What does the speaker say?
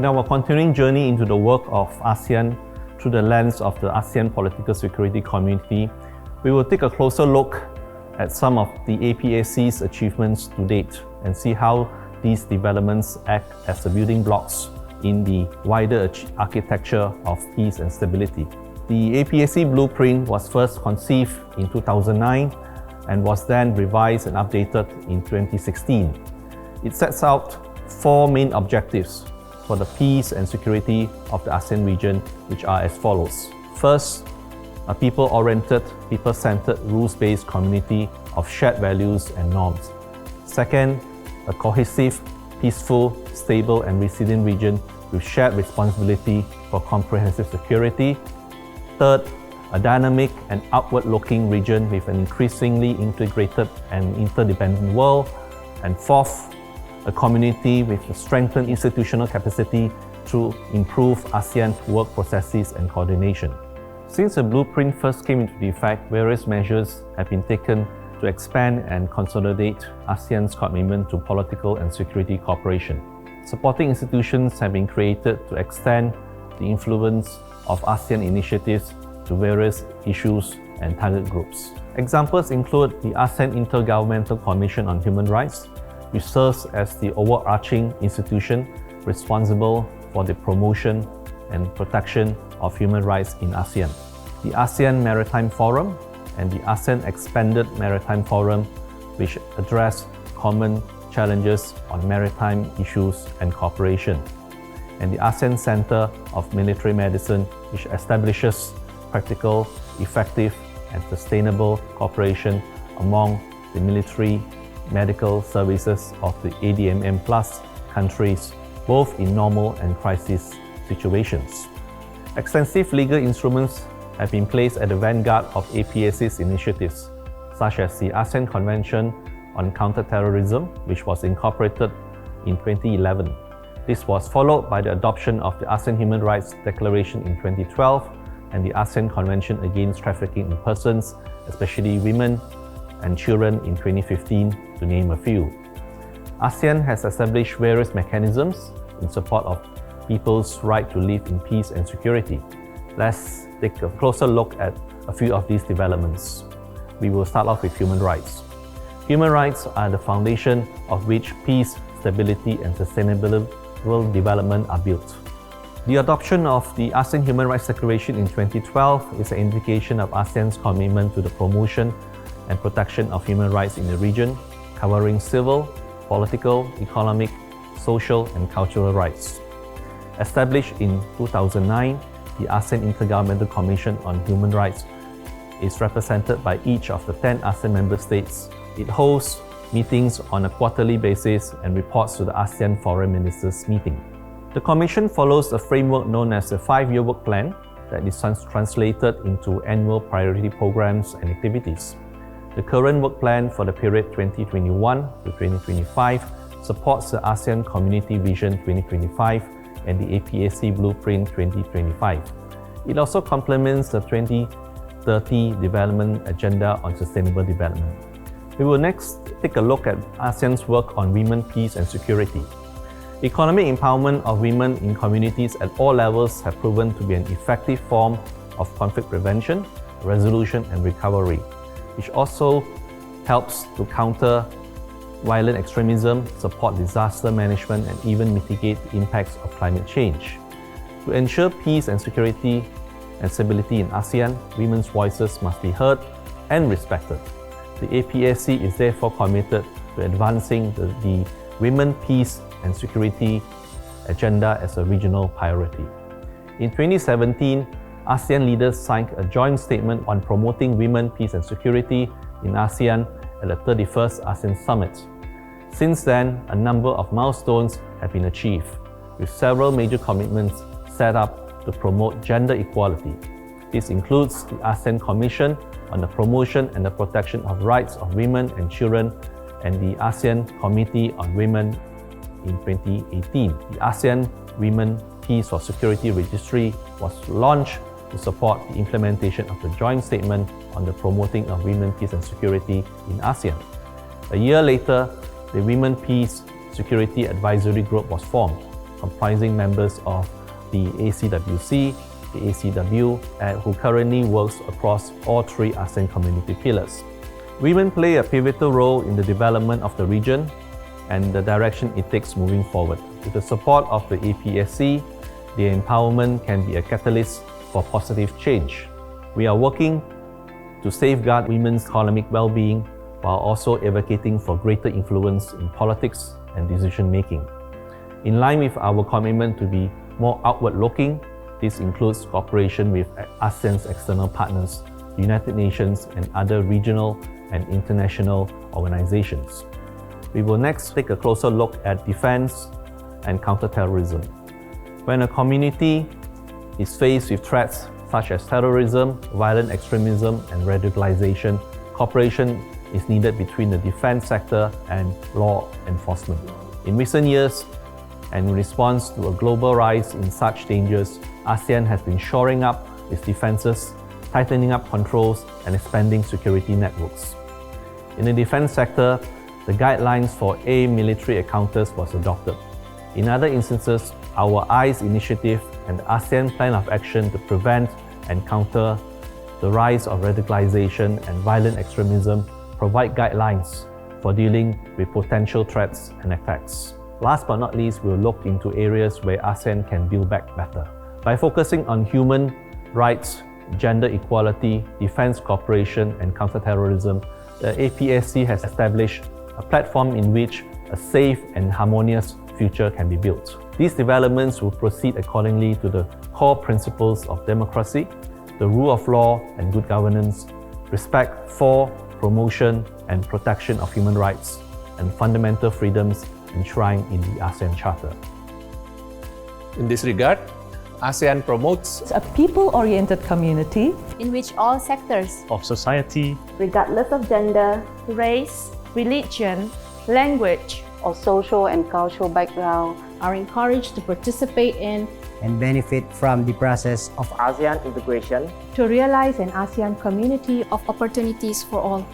In our continuing journey into the work of ASEAN through the lens of the ASEAN Political-Security Community, we will take a closer look at some of the APSC's achievements to date and see how these developments act as the building blocks in the wider architecture of peace and stability. The APSC blueprint was first conceived in 2009 and was then revised and updated in 2016. It sets out four main objectives for the peace and security of the ASEAN region, which are as follows. First, a people-oriented, people-centered, rules-based community of shared values and norms. Second, a cohesive, peaceful, stable and resilient region with shared responsibility for comprehensive security. Third, a dynamic and outward-looking region with an increasingly integrated and interdependent world. And fourth, a community with a strengthened institutional capacity through improved ASEAN work processes and coordination. Since the blueprint first came into effect, various measures have been taken to expand and consolidate ASEAN's commitment to political and security cooperation. Supporting institutions have been created to extend the influence of ASEAN initiatives to various issues and target groups. Examples include the ASEAN Intergovernmental Commission on Human Rights, which serves as the overarching institution responsible for the promotion and protection of human rights in ASEAN. The ASEAN Maritime Forum and the ASEAN Expanded Maritime Forum, which address common challenges on maritime issues and cooperation. And the ASEAN Center of Military Medicine, which establishes practical, effective and sustainable cooperation among the military medical services of the ADMM+ countries, both in normal and crisis situations. Extensive legal instruments have been placed at the vanguard of APSC's initiatives, such as the ASEAN Convention on Counter-Terrorism, which was incorporated in 2011. This was followed by the adoption of the ASEAN Human Rights Declaration in 2012 and the ASEAN Convention Against Trafficking in Persons, especially women and children, in 2015, to name a few. ASEAN has established various mechanisms in support of people's right to live in peace and security. Let's take a closer look at a few of these developments. We will start off with human rights. Human rights are the foundation of which peace, stability and sustainable development are built. The adoption of the ASEAN Human Rights Declaration in 2012 is an indication of ASEAN's commitment to the promotion and protection of human rights in the region, covering civil, political, economic, social and cultural rights. Established in 2009, the ASEAN Intergovernmental Commission on Human Rights is represented by each of the 10 ASEAN member states. It hosts meetings on a quarterly basis and reports to the ASEAN Foreign Ministers meeting. The Commission follows a framework known as the 5-year work plan that is translated into annual priority programs and activities. The current work plan for the period 2021 to 2025 supports the ASEAN Community Vision 2025 and the APSC Blueprint 2025. It also complements the 2030 Development Agenda on Sustainable Development. We will next take a look at ASEAN's work on women, peace and security. Economic empowerment of women in communities at all levels have proven to be an effective form of conflict prevention, resolution and recovery, which also helps to counter violent extremism, support disaster management and even mitigate the impacts of climate change. To ensure peace and security and stability in ASEAN, women's voices must be heard and respected. The APSC is therefore committed to advancing the Women, Peace and Security agenda as a regional priority. In 2017, ASEAN leaders signed a joint statement on promoting women, peace and security in ASEAN at the 31st ASEAN Summit. Since then, a number of milestones have been achieved, with several major commitments set up to promote gender equality. This includes the ASEAN Commission on the Promotion and the Protection of Rights of Women and Children and the ASEAN Committee on Women in 2018. The ASEAN Women, Peace or Security Registry was launched to support the implementation of the joint statement on the promoting of women, peace and security in ASEAN. A year later, the Women, Peace, Security Advisory Group was formed, comprising members of the ACWC, the ACW, and who currently works across all three ASEAN community pillars. Women play a pivotal role in the development of the region and the direction it takes moving forward. With the support of the APSC, their empowerment can be a catalyst for positive change. We are working to safeguard women's economic well-being while also advocating for greater influence in politics and decision-making. In line with our commitment to be more outward-looking, this includes cooperation with ASEAN's external partners, the United Nations, and other regional and international organizations. We will next take a closer look at defense and counter-terrorism. When a community is faced with threats such as terrorism, violent extremism, and radicalization, cooperation is needed between the defense sector and law enforcement. In recent years, and in response to a global rise in such dangers, ASEAN has been shoring up its defenses, tightening up controls, and expanding security networks. In the defense sector, the guidelines for military encounters was adopted. In other instances, our EYES initiative and the ASEAN Plan of Action to prevent and counter the rise of radicalization and violent extremism provide guidelines for dealing with potential threats and attacks. Last but not least, we'll look into areas where ASEAN can build back better. By focusing on human rights, gender equality, defense cooperation, and counterterrorism, the APSC has established a platform in which a safe and harmonious future can be built. These developments will proceed accordingly to the core principles of democracy, the rule of law and good governance, respect for, promotion and protection of human rights, and fundamental freedoms enshrined in the ASEAN Charter. In this regard, ASEAN promotes a people-oriented community in which all sectors of society, regardless of gender, race, religion, language, or social and cultural background are encouraged to participate in and benefit from the process of ASEAN integration to realize an ASEAN community of opportunities for all.